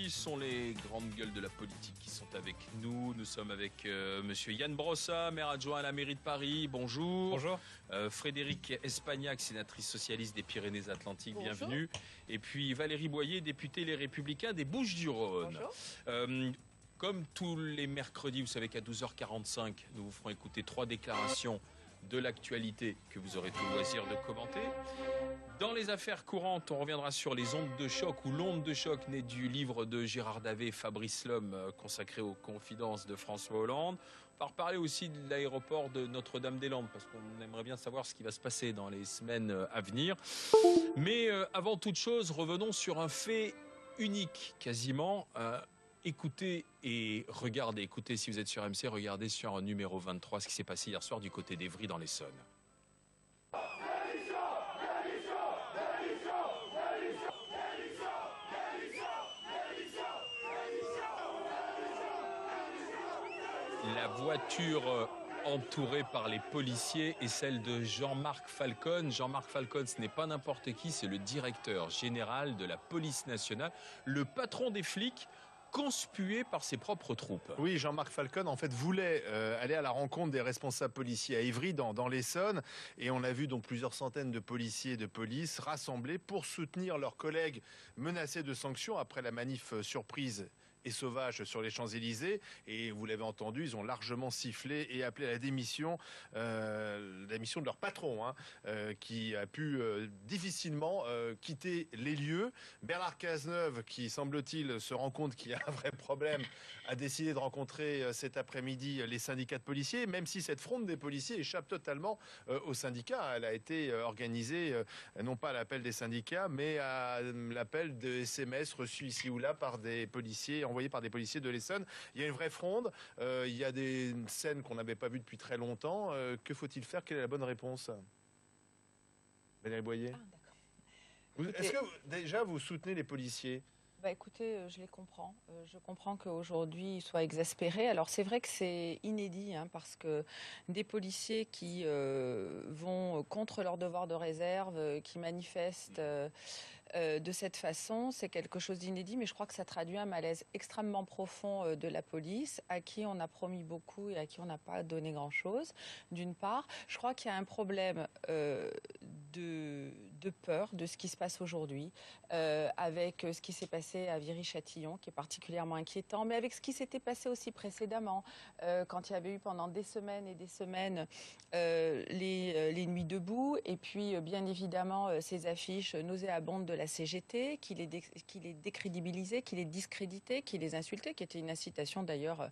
aujourd'hui sont les grandes gueules de la politique qui sont avec nous. Nous sommes avec monsieur Yann Brossa, maire adjoint à la mairie de Paris. Bonjour. Bonjour. Frédéric Espagnac, sénatrice socialiste des Pyrénées-Atlantiques. Bonjour. Bienvenue. Et puis Valérie Boyer, députée Les Républicains des Bouches-du-Rhône. Comme tous les mercredis, vous savez qu'à 12h45, nous vous ferons écouter 3 déclarations de l'actualité que vous aurez tout loisir de commenter. Dans les affaires courantes, on reviendra sur les ondes de choc ou l'onde de choc née du livre de Gérard Davet, Fabrice Lhomme, consacré aux confidences de François Hollande. On va reparler aussi de l'aéroport de Notre-Dame-des-Landes parce qu'on aimerait bien savoir ce qui va se passer dans les semaines à venir. Mais avant toute chose, revenons sur un fait unique quasiment. Écoutez et regardez, écoutez si vous êtes sur MC, regardez sur un numéro 23 ce qui s'est passé hier soir du côté d'Evry dans l'Essonne. La voiture entourée par les policiers est celle de Jean-Marc Falcone. Jean-Marc Falcone, ce n'est pas n'importe qui, c'est le directeur général de la police nationale, le patron des flics, conspué par ses propres troupes. Oui, Jean-Marc Falcone, en fait, voulait aller à la rencontre des responsables policiers à Ivry, dans l'Essonne. Et on a vu donc plusieurs centaines de policiers et de police rassemblés pour soutenir leurs collègues menacés de sanctions après la manif surprise et sauvage sur les Champs-Élysées. Et vous l'avez entendu, ils ont largement sifflé et appelé à la démission de leur patron, qui a pu difficilement quitter les lieux. Bernard Cazeneuve, qui semble-t-il se rend compte qu'il y a un vrai problème, a décidé de rencontrer cet après-midi les syndicats de policiers, même si cette fronde des policiers échappe totalement aux syndicats. Elle a été organisée, non pas à l'appel des syndicats, mais à l'appel de SMS reçus ici ou là par des policiers, envoyés par des policiers de l'Essonne. Il y a une vraie fronde, il y a des scènes qu'on n'avait pas vues depuis très longtemps. Que faut-il faire? Quelle est la bonne réponse? Valérie Boyer. Est-ce que déjà vous soutenez les policiers? Bah écoutez, je les comprends. Je comprends qu'aujourd'hui, ils soient exaspérés. Alors c'est vrai que c'est inédit, parce que des policiers qui vont contre leur devoir de réserve, qui manifestent de cette façon, c'est quelque chose d'inédit, mais je crois que ça traduit un malaise extrêmement profond de la police, à qui on a promis beaucoup et à qui on n'a pas donné grand-chose, d'une part. Je crois qu'il y a un problème de peur de ce qui se passe aujourd'hui, avec ce qui s'est passé à Viry-Châtillon, qui est particulièrement inquiétant, mais avec ce qui s'était passé aussi précédemment, quand il y avait eu pendant des semaines et des semaines les nuits debout, et puis bien évidemment ces affiches nauséabondes de la CGT, qui les décrédibilisait, qui les discréditait, qui les insultait, qui était une incitation d'ailleurs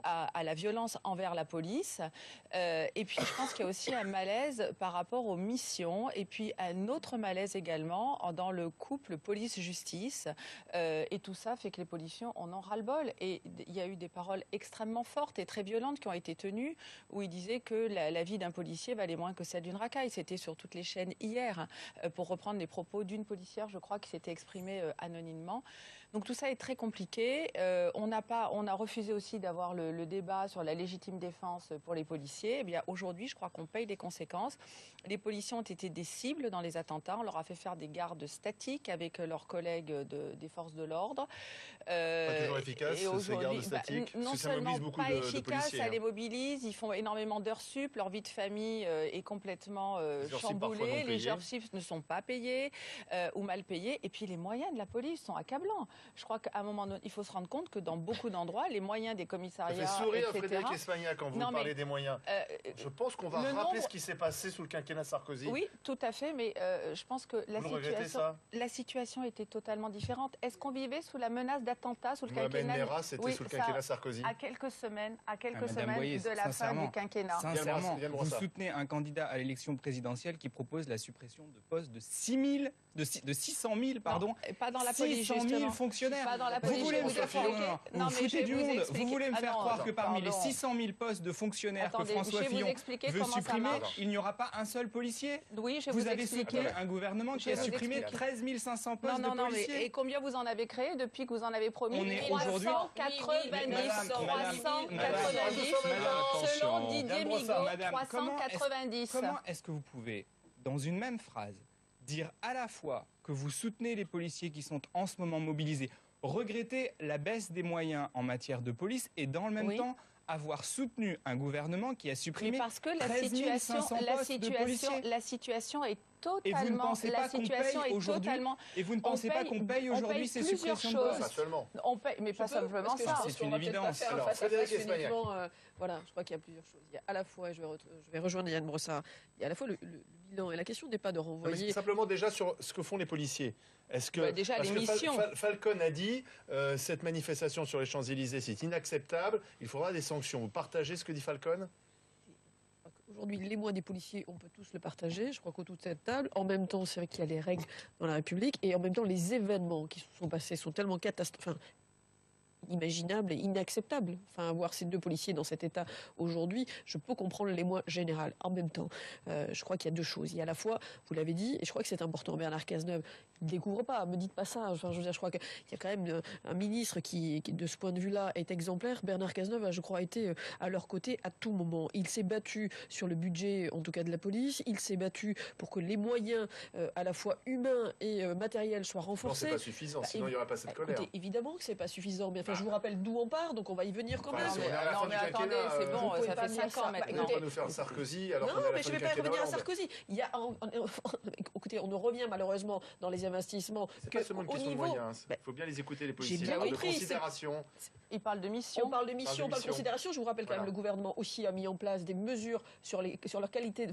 à la violence envers la police. Et puis je pense qu'il y a aussi un malaise par rapport aux missions, et puis un autre malaise également dans le couple police-justice. Et tout ça fait que les policiers en ont ras-le-bol. Et il y a eu des paroles extrêmement fortes et très violentes qui ont été tenues, où il disait que la vie d'un policier valait moins que celle d'une racaille. C'était sur toutes les chaînes hier, pour reprendre les propos d'une policière, je crois, qui s'était exprimée anonymement. Donc tout ça est très compliqué. On a refusé aussi d'avoir le débat sur la légitime défense pour les policiers. Eh bien aujourd'hui, je crois qu'on paye les conséquences. Les policiers ont été des cibles dans les attentats. On leur a fait faire des gardes statiques avec leurs collègues des forces de l'ordre. Pas toujours efficace, ces gardes statiques, non parce que ça seulement mobilise beaucoup pas de efficace, policiers. Ça les mobilise. Ils font énormément d'heures sup. Leur vie de famille est complètement chamboulée. Les heures sup ne sont pas payées ou mal payées. Et puis les moyens de la police sont accablants. Je crois qu'à un moment donné, il faut se rendre compte que dans beaucoup d'endroits, les moyens des commissariats, ça fait sourire etc. Frédéric Espagnac quand vous parlez des moyens. Je pense qu'on va rappeler ce qui s'est passé sous le quinquennat Sarkozy. Oui, tout à fait, mais je pense que la situation était totalement différente. Est-ce qu'on vivait sous la menace d'attentats sous le quinquennat? Merah, c'était sous le quinquennat Sarkozy. À quelques semaines Boyer, de la fin du quinquennat. Sincèrement, vous soutenez un candidat à l'élection présidentielle qui propose la suppression de postes de 600 000, pardon, non, pas dans la police, 600 000 fonctionnaires. Pas dans la police. Vous voulez me faire croire, vous foutez du monde. Vous voulez me faire croire que parmi les 600 000 postes de fonctionnaires que François Fillon veut supprimer, il n'y aura pas un seul policier? Oui, je vous vous avez expliquer. soutenu un gouvernement qui a supprimé 13 500 postes de policiers. Mais et combien vous en avez créé depuis que vous en avez promis? On est aujourd'hui 390, selon Didier Migaud, 390. Comment est-ce que vous pouvez, dans une même phrase, dire à la fois que vous soutenez les policiers qui sont en ce moment mobilisés regretter la baisse des moyens en matière de police et dans le même temps avoir soutenu un gouvernement qui a supprimé 13 500 postes de policiers. La situation est totalement... Et vous ne pensez pas qu'on paye aujourd'hui Et vous ne pensez pas qu'on paye aujourd'hui ces suppressions de postes? Pas seulement. On paye, mais pas simplement ça. C'est une évidence. Alors, voilà, je crois qu'il y a plusieurs choses. Il y a à la fois, je vais rejoindre Yann Brossard, il y a à la fois le bilan, et la question n'est pas de renvoyer... Simplement déjà sur ce que font les policiers. Est-ce que, déjà les missions. Falcon a dit cette manifestation sur les Champs-Élysées, c'est inacceptable, il faudra des sanctions. Vous partagez ce que dit Falcon? Aujourd'hui, l'émoi des policiers, on peut tous le partager, je crois qu'autour de cette table. En même temps, c'est vrai qu'il y a les règles dans la République, et en même temps, les événements qui se sont passés sont tellement inimaginable et inacceptable. Enfin, voir ces deux policiers dans cet état aujourd'hui, je peux comprendre l'émoi général. En même temps, je crois qu'il y a deux choses. Il y a à la fois, vous l'avez dit, et je crois que c'est important, Bernard Cazeneuve, il ne découvre pas, me dites pas ça. Enfin, je veux dire, je crois qu'il y a quand même un ministre qui, de ce point de vue-là, est exemplaire. Bernard Cazeneuve a, je crois, été à leur côté à tout moment. Il s'est battu sur le budget, en tout cas de la police. Il s'est battu pour que les moyens, à la fois humains et matériels, soient renforcés. Non, c'est pas suffisant, sinon il n'y aurait pas cette colère. Écoutez, évidemment que c'est pas suffisant, mais enfin, je vous rappelle d'où on part, donc on va y venir quand même. Non, mais attendez, c'est bon, ça fait 5 ans maintenant. On va pas nous faire Sarkozy, alors non, mais je ne vais pas revenir à Sarkozy. Il y a, écoutez, on en revient malheureusement dans les investissements. C'est pas seulement une question de moyens. Il faut bien les écouiter, les policiers. J'ai bien compris. De considération. Ils parlent de mission. On parle de mission, on parle de considération. Je vous rappelle quand même, le gouvernement aussi a mis en place des mesures sur les qualités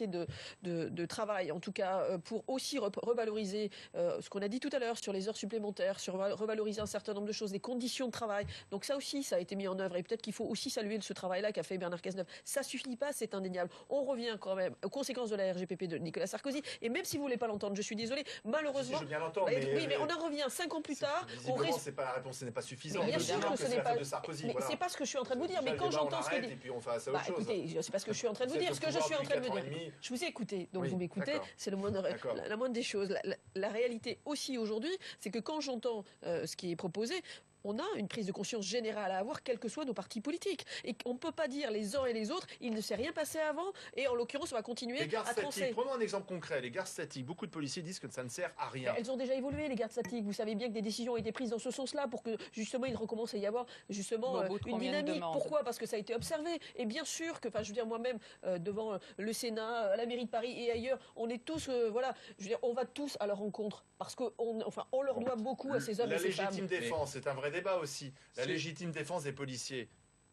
de travail, en tout cas, pour aussi revaloriser ce qu'on a dit tout à l'heure sur les heures supplémentaires, sur revaloriser un certain nombre de choses, les conditions de travail. Donc ça aussi, ça a été mis en œuvre, et peut-être qu'il faut aussi saluer ce travail-là qu'a fait Bernard Cazeneuve. Ça suffit pas, c'est indéniable. On revient quand même aux conséquences de la RGPP de Nicolas Sarkozy, et même si vous voulez pas l'entendre, je suis désolée, malheureusement... Si, je veux bien l'entendre, mais on en revient 5 ans plus tard... c'est pas la réponse, ce n'est pas suffisant. Bien sûr que ce n'est pas... Sarkozy, mais c'est pas ce que je suis en train de vous dire, mais quand j'entends ce que dit... Et puis on fait ça autre chose. Écoutez, c'est pas ce que je suis en train de vous dire. Ce que je suis en train de vous dire, je vous ai écouté, donc vous m'écoutez, c'est la moindre des choses. La réalité aussi aujourd'hui, c'est que quand j'entends ce qui est proposé, on a une prise de conscience générale à avoir, quels que soient nos partis politiques. Et on ne peut pas dire les uns et les autres, il ne s'est rien passé avant, et en l'occurrence, on va continuer à trancher. Prenons un exemple concret, les gardes statiques. Beaucoup de policiers disent que ça ne sert à rien. Elles ont déjà évolué, les gardes statiques. Vous savez bien que des décisions ont été prises dans ce sens-là pour que, justement, il recommence à y avoir, justement, une dynamique. Pourquoi? Parce que ça a été observé. Et bien sûr que, enfin, je veux dire, moi-même, devant le Sénat, la mairie de Paris et ailleurs, on est tous, voilà, je veux dire, on va tous à leur rencontre. Parce qu'on leur doit beaucoup à ces hommes et ces femmes. La légitime défense, c'est un vrai débat aussi. La légitime défense des policiers.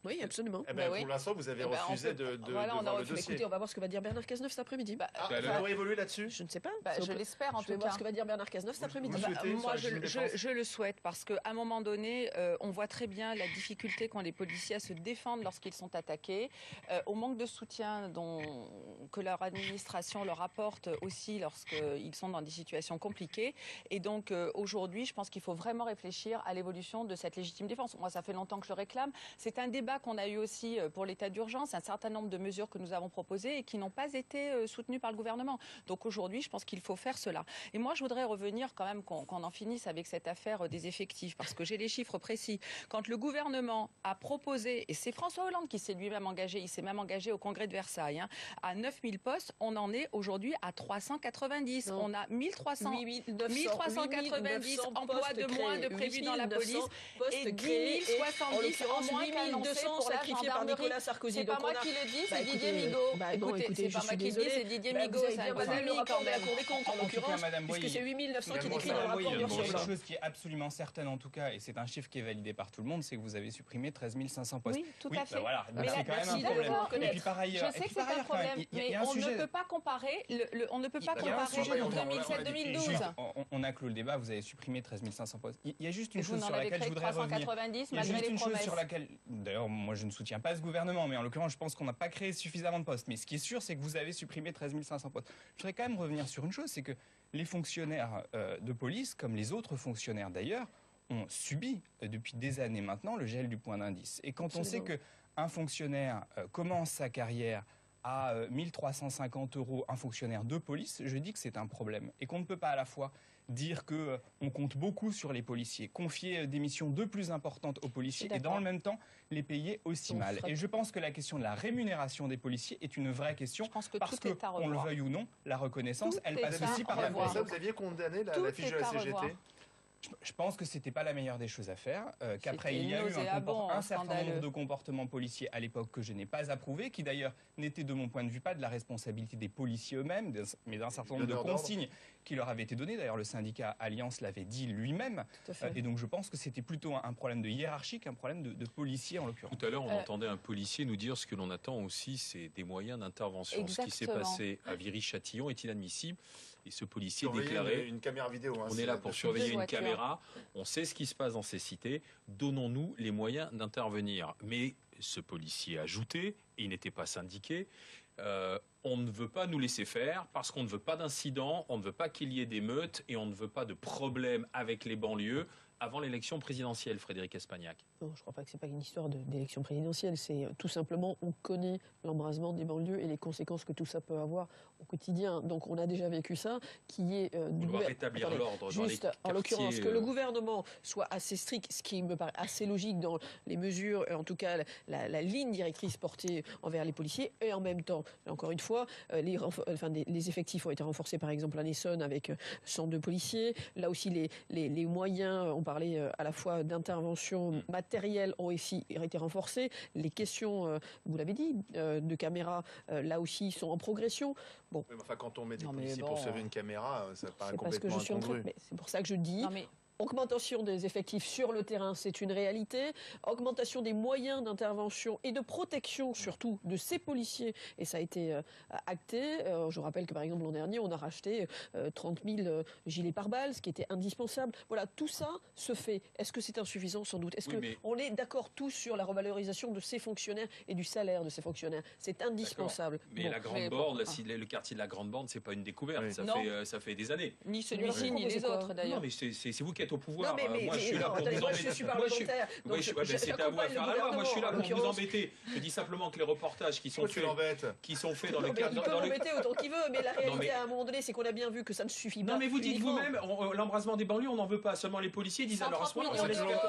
Oui, absolument. Pour l'instant, vous avez refusé de voir le dossier. Écoutez, on va voir ce que va dire Bernard Cazeneuve cet après-midi. Vous aurez évolué là-dessus? Je ne sais pas. Je l'espère en tout cas. Je vais voir ce que va dire Bernard Cazeneuve cet après-midi. Moi, je le souhaite parce qu'à un moment donné, on voit très bien la difficulté qu'ont les policiers à se défendre lorsqu'ils sont attaqués, au manque de soutien que leur administration leur apporte aussi lorsqu'ils sont dans des situations compliquées. Et donc, aujourd'hui, je pense qu'il faut vraiment réfléchir à l'évolution de cette légitime défense. Moi, ça fait longtemps que je le réclame. C'est un débat qu'on a eu aussi pour l'état d'urgence, un certain nombre de mesures que nous avons proposées et qui n'ont pas été soutenues par le gouvernement. Donc aujourd'hui, je pense qu'il faut faire cela. Et moi, je voudrais revenir quand même qu'on en finisse avec cette affaire des effectifs, parce que j'ai les chiffres précis. Quand le gouvernement a proposé, et c'est François Hollande qui s'est lui-même engagé, il s'est même engagé au congrès de Versailles, à 9000 postes, on en est aujourd'hui à 390. Non. On a 1390 emplois de moins de prévus dans la police et 10 070 en moins qu'annoncé pour la sacrifié par Nicolas Sarkozy. C'est pas moi qui le dis, c'est Didier Migaud. Écoutez, c'est pas moi qui le dis, c'est Didier Migaud. C'est un ami quand même. La Cour des comptes, en l'occurrence, puisque c'est 8 900 qui est écrit dans le rapport Il y a noir sur une blanc. chose qui est absolument certaine en tout cas, et c'est un chiffre qui est validé par tout le monde, c'est que vous avez supprimé 13 500 postes. Oui, tout à fait. Voilà, donc c'est quand même un problème. Et puis par ailleurs, je sais que c'est un problème, mais on ne peut pas comparer. On ne peut pas comparer 2007-2012. On a clos le débat. Vous avez supprimé 13 500 postes. Il y a juste une chose sur laquelle je voudrais revenir. 390 malgré les promesses. D'ailleurs, moi je ne soutiens pas ce gouvernement, mais en l'occurrence, je pense qu'on n'a pas créé suffisamment de postes. Mais ce qui est sûr, c'est que vous avez supprimé 13 500 postes. Je voudrais quand même revenir sur une chose, c'est que les fonctionnaires de police, comme les autres fonctionnaires d'ailleurs, ont subi depuis des années maintenant le gel du point d'indice. Et quand on sait qu'un fonctionnaire commence sa carrière à 1 350 €, un fonctionnaire de police, je dis que c'est un problème. Et qu'on ne peut pas à la fois dire qu'on compte beaucoup sur les policiers, confier des missions de plus importantes aux policiers et dans le même temps les payer aussi mal. Et je pense que la question de la rémunération des policiers est une vraie question parce que, on le veuille ou non, la reconnaissance, elle passe aussi par la voie. Vous aviez condamné la fiche de la CGT ? Je pense que c'était pas la meilleure des choses à faire, qu'après il y a eu un certain nombre de comportements policiers à l'époque que je n'ai pas approuvés, qui d'ailleurs n'étaient de mon point de vue pas de la responsabilité des policiers eux-mêmes, mais d'un certain nombre de consignes qui leur avaient été données. D'ailleurs le syndicat Alliance l'avait dit lui-même, et donc je pense que c'était plutôt un problème de hiérarchie qu'un problème de policiers en l'occurrence. Tout à l'heure on entendait un policier nous dire ce que l'on attend aussi, c'est des moyens d'intervention. Exactement. Ce qui s'est passé à Viry-Châtillon est inadmissible. Et ce policier Surveiller déclarait une caméra vidéo. on est là pour surveiller une caméra, on sait ce qui se passe dans ces cités, donnons-nous les moyens d'intervenir. Mais ce policier a ajouté, il n'était pas syndiqué, on ne veut pas nous laisser faire parce qu'on ne veut pas d'incidents, on ne veut pas qu'il y ait d'émeutes et on ne veut pas de problèmes avec les banlieues avant l'élection présidentielle, Frédéric Espagnac. Non, je ne crois pas que c'est pas une histoire d'élection présidentielle. C'est tout simplement, on connaît l'embrasement des banlieues et les conséquences que tout ça peut avoir au quotidien. Donc on a déjà vécu ça, qui est on doit rétablir l'ordre dans les quartiers. En l'occurrence, que le gouvernement soit assez strict, ce qui me paraît assez logique dans les mesures, en tout cas la ligne directrice portée envers les policiers, et en même temps, encore une fois, les effectifs ont été renforcés, par exemple à Essonne avec 102 policiers. Là aussi, les moyens, on parlait à la fois d'intervention matérielle ont aussi été renforcés. Les questions, vous l'avez dit, de caméras, là aussi, sont en progression. Bon. Oui, mais enfin, quand on met des policiers pour surveiller une caméra, ça paraît complètement incongru. C'est pour ça que je dis... Augmentation des effectifs sur le terrain, c'est une réalité. Augmentation des moyens d'intervention et de protection, surtout, de ces policiers. Et ça a été acté. Je rappelle que, par exemple, l'an dernier, on a racheté 30 000 gilets pare-balles, ce qui était indispensable. Voilà, tout ça se fait. Est-ce que c'est insuffisant? Sans doute. Est-ce qu'on est d'accord tous sur la revalorisation de ces fonctionnaires et du salaire de ces fonctionnaires? C'est indispensable. Mais la Grande Borne, le quartier de la Grande Borne, c'est pas une découverte. Oui. Ça fait des années. Ni celui-ci, ni les autres, d'ailleurs. Non, mais c'est vous qui êtes au pouvoir. Non, mais moi, je suis là pour vous embêter. Moi, je suis parlementaire. C'est à vous à faire la loi. Moi, je suis là pour vous embêter. Je dis simplement que les reportages qui sont faits dans le cadre... Il peut m'embêter autant qu'il veut, mais la réalité, à un moment donné, c'est qu'on a bien vu que ça ne suffit pas. Non, mais vous dites vous-même, l'embrasement des banlieues, on n'en veut pas. Seulement les policiers disent alors à ce moment-là,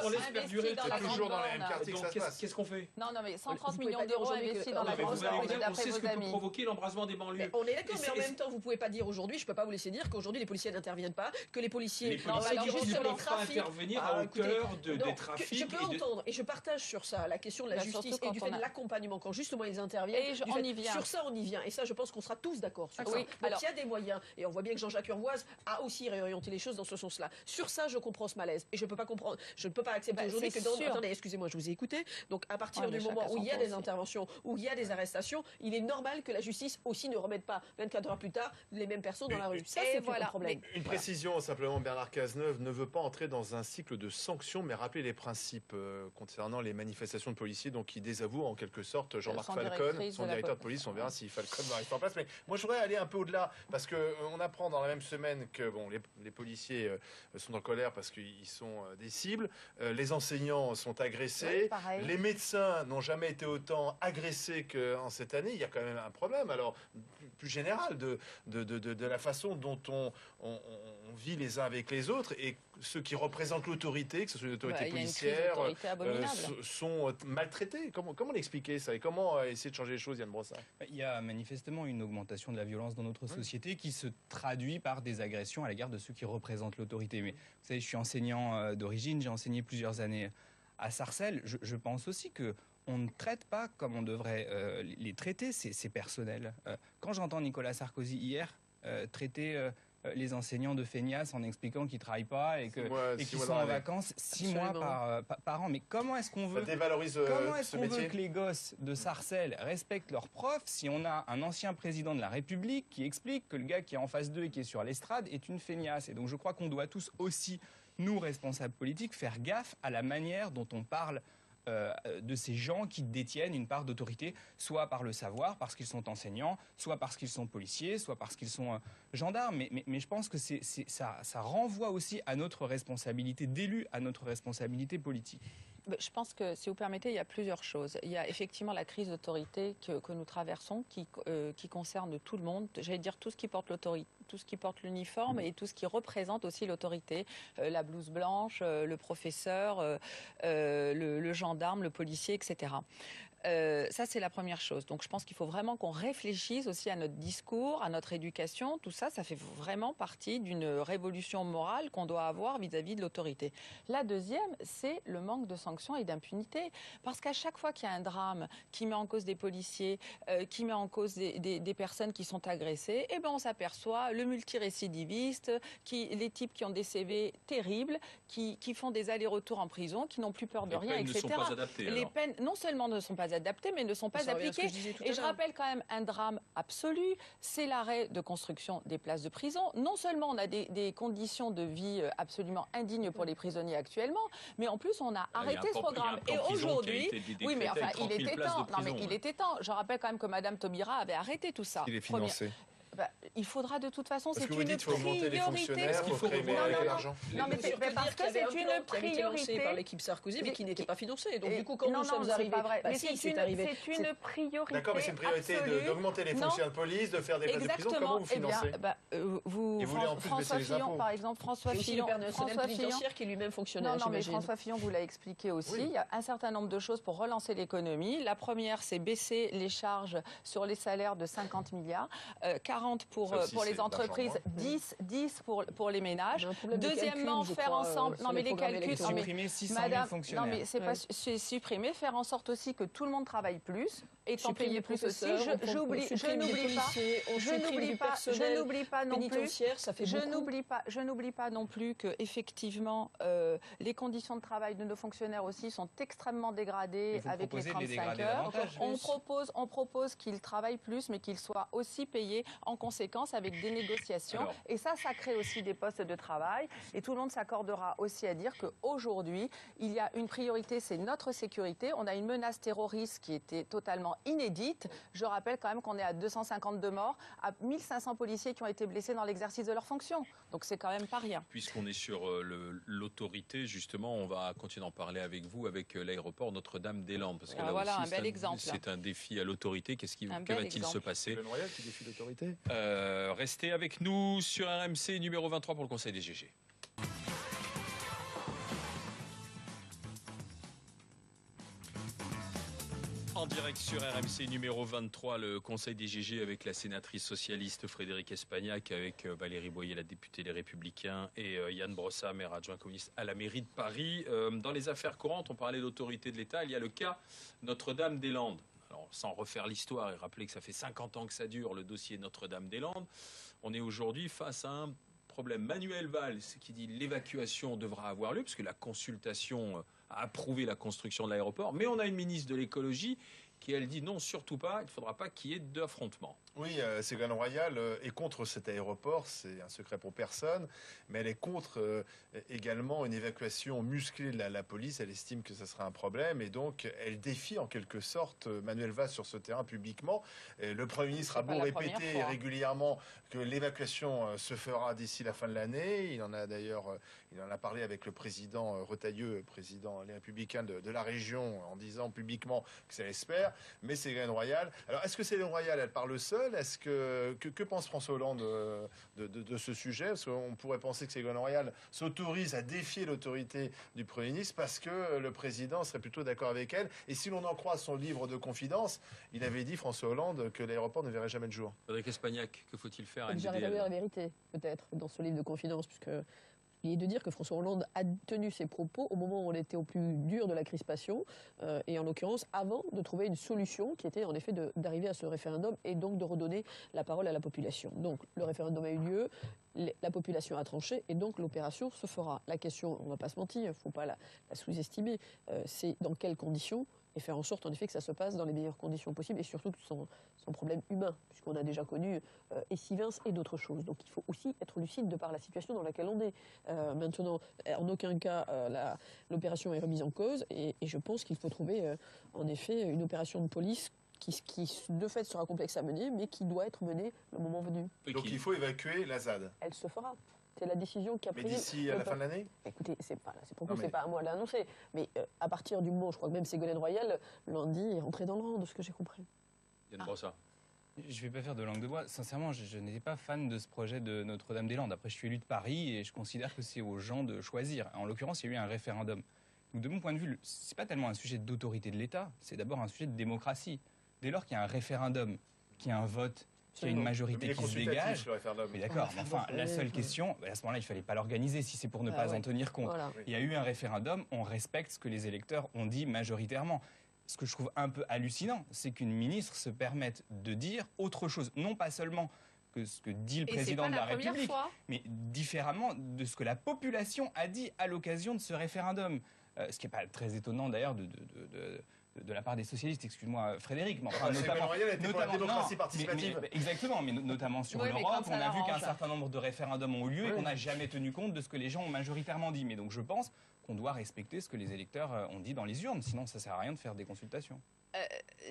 on laisse perdurer. C'est toujours dans les mêmes quartiers que ça se passe. Qu'est-ce qu'on fait? Non, mais 130 millions d'euros investis dans la Grande Borne, on sait ce que peut provoquer l'embrasement des banlieues. On est d'accord, mais en même temps, vous ne pouvez pas dire aujourd'hui, je ne peux pas vous laisser dire qu'aujourd'hui les policiers n'interviennent pas, que les policiers ne peuvent pas intervenir à hauteur des trafics. Je peux entendre, et je partage sur ça, la question de la justice et du fait de l'accompagnement, quand justement ils interviennent. On y vient. Sur ça, on y vient. Et ça, je pense qu'on sera tous d'accord sur ça. Donc il y a des moyens, et on voit bien que Jean-Jacques Urvoise a aussi réorienté les choses dans ce sens-là. Sur ça, je comprends ce malaise. Et je ne peux pas comprendre, je ne peux pas accepter aujourd'hui que dans... Attendez, excusez-moi, je vous ai écouté. Donc à partir du moment où il y a des interventions, où il y a des arrestations, il est normal que la justice aussi ne remette pas 24 heures plus tard les mêmes personnes dans la rue. Ça, c'est le problème. Une précision, simplement, Bernard Cazeneuve ne veut pas entrer dans un cycle de sanctions, mais rappeler les principes concernant les manifestations de policiers, donc qui désavoue en quelque sorte Jean-Marc Falcon, son directeur de police. On verra si Falcon va rester en place. Mais moi, je voudrais aller un peu au-delà, parce qu'on apprend dans la même semaine que les policiers sont en colère parce qu'ils sont des cibles, les enseignants sont agressés, les médecins n'ont jamais été autant agressés qu'en cette année. Il y a quand même un problème, alors plus général, de la façon dont on vit les uns avec les autres, et ceux qui représentent l'autorité, que ce soit une autorité policière, sont maltraités. Comment l'expliquer ça, et comment essayer de changer les choses, Yann Brossard? Il y a manifestement une augmentation de la violence dans notre société qui se traduit par des agressions à l'égard de ceux qui représentent l'autorité. Mais vous savez, je suis enseignant d'origine, j'ai enseigné plusieurs années à Sarcelles. Je pense aussi que on ne traite pas comme on devrait les traiter, ces personnels. Quand j'entends Nicolas Sarkozy hier traiter les enseignants de feignasses en expliquant qu'ils ne travaillent pas et qu'ils sont en vacances 6 mois par an. Mais comment est-ce qu'on veut, que les gosses de Sarcelles respectent leurs profs si on a un ancien président de la République qui explique que le gars qui est en face d'eux et qui est sur l'estrade est une feignasse? Et donc je crois qu'on doit tous aussi, nous responsables politiques, faire gaffe à la manière dont on parle de ces gens qui détiennent une part d'autorité, soit par le savoir, parce qu'ils sont enseignants, soit parce qu'ils sont policiers, soit parce qu'ils sont gendarmes. Mais je pense que ça renvoie aussi à notre responsabilité d'élus, à notre responsabilité politique. Je pense que, si vous permettez, il y a plusieurs choses. Il y a effectivement la crise d'autorité que nous traversons, qui concerne tout le monde. J'allais dire tout ce qui porte l'autorité, tout ce qui porte l'uniforme et tout ce qui représente aussi l'autorité. La blouse blanche, le professeur, le gendarme, le policier, etc. Ça, c'est la première chose. Donc, je pense qu'il faut vraiment qu'on réfléchisse aussi à notre discours, à notre éducation. Tout ça, ça fait vraiment partie d'une révolution morale qu'on doit avoir vis-à-vis de l'autorité. La deuxième, c'est le manque de sanctions et d'impunité. Parce qu'à chaque fois qu'il y a un drame qui met en cause des policiers, qui met en cause des personnes qui sont agressées, eh ben, on s'aperçoit le multirécidiviste, les types qui ont des CV terribles, qui font des allers-retours en prison, qui n'ont plus peur de rien, etc. Les peines ne sont pas adaptées. Les peines, non seulement ne sont pas adaptées, mais ne sont pas appliquées. Et je rappelle quand même un drame absolu, c'est l'arrêt de construction des places de prison. Non seulement on a des conditions de vie absolument indignes pour les prisonniers actuellement, mais en plus on a arrêté ce programme. Et aujourd'hui, oui, mais enfin, il était temps. Non, mais il était temps. Je rappelle quand même que Madame Taubira avait arrêté tout ça. Il est financé. Il faudra de toute façon, c'est une priorité. Parce que vous dites qu'il faut augmenter les fonctionnaires, il faut créer l'argent. Non, mais parce que c'est une priorité par l'équipe Sarkozy, mais qui n'était pas financé. Donc du coup, quand nous sommes arrivés, c'est une priorité. D'accord, mais c'est une priorité d'augmenter les fonctionnaires de police, de faire des places de prison. Comment vous financez? François Fillon, par exemple, François Fillon qui lui-même fonctionnaire. Non, mais François Fillon vous l'a expliqué aussi. Il y a un certain nombre de choses pour relancer l'économie. La première, c'est baisser les charges sur les salaires de 50 milliards, 40 pour les entreprises, 10 pour les ménages. Deuxièmement, faire ensemble, non mais les calculs, supprimer 600 000 fonctionnaires. Non mais c'est supprimer, faire en sorte aussi que tout le monde travaille plus, étant payé plus aussi. Je n'oublie pas non plus que effectivement les conditions de travail de nos fonctionnaires aussi sont extrêmement dégradées avec les 35 heures. On propose qu'ils travaillent plus, mais qu'ils soient aussi payés en conséquence avec des négociations. Alors, et ça crée aussi des postes de travail. Et tout le monde s'accordera aussi à dire qu'aujourd'hui, il y a une priorité, c'est notre sécurité. On a une menace terroriste qui était totalement inédite. Je rappelle quand même qu'on est à 252 morts, à 1500 policiers qui ont été blessés dans l'exercice de leurs fonctions. Donc c'est quand même pas rien. Puisqu'on est sur l'autorité, justement, on va continuer d'en parler avec vous, avec l'aéroport Notre-Dame-des-Landes. Parce que là voilà, aussi, un bel exemple. C'est un défi à l'autorité. Que va-t-il se passer? Le Royal qui défie l'autorité. Restez avec nous sur RMC numéro 23 pour le Conseil des GG. En direct sur RMC numéro 23, le Conseil des GG avec la sénatrice socialiste Frédérique Espagnac, avec Valérie Boyer, la députée Les Républicains, et Yann Brossat, maire adjoint communiste à la mairie de Paris. Dans les affaires courantes, on parlait d'autorité de l'État. Il y a le cas Notre-Dame-des-Landes. Alors, sans refaire l'histoire et rappeler que ça fait 50 ans que ça dure, le dossier Notre-Dame-des-Landes, on est aujourd'hui face à un problème. Manuel Valls qui dit l'évacuation devra avoir lieu, puisque la consultation a approuvé la construction de l'aéroport, mais on a une ministre de l'écologie qui, elle, dit non, surtout pas, il ne faudra pas qu'il y ait d'affrontement. Oui, Ségolène Royal est contre cet aéroport, c'est un secret pour personne, mais elle est contre également une évacuation musclée de la police. Elle estime que ça sera un problème et donc elle défie en quelque sorte Manuel Valls sur ce terrain publiquement. Le Premier ministre a beau répéter régulièrement que l'évacuation se fera d'ici la fin de l'année. Il en a parlé avec le président Retailleau, président Les Républicains de la région, en disant publiquement que ça l'espère. Mais Ségolène Royal, alors est-ce que Ségolène Royal, elle parle seule? Est-ce que pense François Hollande de ce sujet? Parce qu'on pourrait penser que Ségolène Royal s'autorise à défier l'autorité du Premier ministre parce que le président serait plutôt d'accord avec elle. Et si l'on en croit son livre de confidence, il avait dit, François Hollande, que l'aéroport ne verrait jamais le jour. Frédéric Espagnac, que faut-il faire à NDDL? J'aurais jamais la vérité, peut-être, dans ce livre de confidence, puisque et de dire que François Hollande a tenu ses propos au moment où on était au plus dur de la crispation, et en l'occurrence avant de trouver une solution qui était en effet d'arriver à ce référendum et donc de redonner la parole à la population. Donc le référendum a eu lieu, la population a tranché et donc l'opération se fera. La question, on ne va pas se mentir, il ne faut pas la sous-estimer, c'est dans quelles conditions et faire en sorte en effet que ça se passe dans les meilleures conditions possibles et surtout sans problème humain, puisqu'on a déjà connu Essivins et d'autres choses. Donc il faut aussi être lucide de par la situation dans laquelle on est. Maintenant, en aucun cas, l'opération est remise en cause et je pense qu'il faut trouver en effet une opération de police qui de fait sera complexe à mener, mais qui doit être menée le moment venu. Donc il faut évacuer la ZAD. Elle se fera. C'est la décision qui a pris. Mais d'ici à la fin de l'année? Écoutez, c'est pas à moi de l'annoncer. Mais à partir du moment, je crois que même Ségolène Royal, lundi, est rentrée dans le rang, de ce que j'ai compris. Yann Brossat. Je ne vais pas faire de langue de bois. Sincèrement, je n'étais pas fan de ce projet de Notre-Dame-des-Landes. Après, je suis élu de Paris et je considère que c'est aux gens de choisir. En l'occurrence, il y a eu un référendum. Donc de mon point de vue, c'est pas tellement un sujet d'autorité de l'État, c'est d'abord un sujet de démocratie. Dès lors qu'il y a un référendum, qu'il y a un vote, qu'il y a une majorité qui se dégage. Mais d'accord, mais enfin, la seule question, à ce moment-là, il ne fallait pas l'organiser si c'est pour ne pas en tenir compte. Voilà. Il y a eu un référendum, on respecte ce que les électeurs ont dit majoritairement. Ce que je trouve un peu hallucinant, c'est qu'une ministre se permette de dire autre chose, non pas seulement que ce que dit le président de la République, mais différemment de ce que la population a dit à l'occasion de ce référendum. Ce qui n'est pas très étonnant d'ailleurs de la part des socialistes, excuse-moi Frédéric, mais enfin, notamment pour la démocratie participative. Exactement, mais notamment sur l'Europe, on a vu qu'un certain nombre de référendums ont eu lieu et qu'on n'a jamais tenu compte de ce que les gens ont majoritairement dit. Mais donc je pense qu'on doit respecter ce que les électeurs ont dit dans les urnes, sinon ça ne sert à rien de faire des consultations.